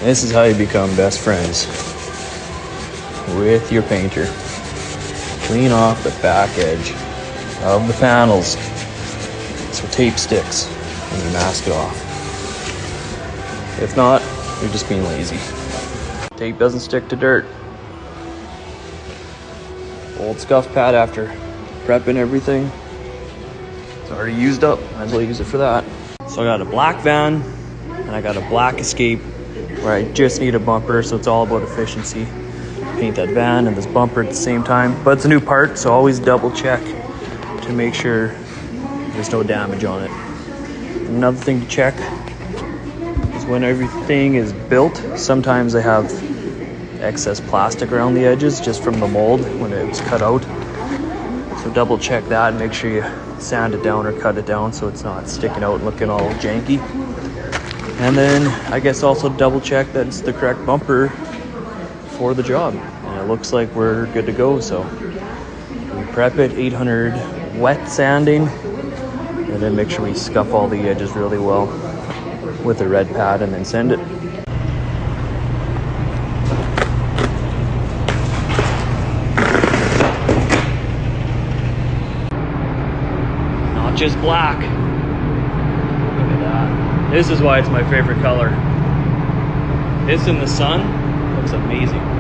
This is how you become best friends with your painter. Clean off the back edge of the panels so tape sticks when you mask it off. If not, you're just being lazy. Tape doesn't stick to dirt. Old scuff pad after prepping everything. It's already used up, might as well use it for that. So I got a black van and I got a black Escape where I just need a bumper, so it's all about efficiency. Paint that van and this bumper at the same time. But it's a new part, so always double check to make sure there's no damage on it. Another thing to check is when everything is built, sometimes they have excess plastic around the edges just from the mold when it was cut out. So double check that and make sure you sand it down or cut it down so it's not sticking out and looking all janky. And then I guess also double check that it's the correct bumper for the job. And it looks like we're good to go. So we prep it 800 wet sanding and then make sure we scuff all the edges really well with a red pad and then send it. Not just black. Look at that. This is why it's my favorite color. This in the sun looks amazing.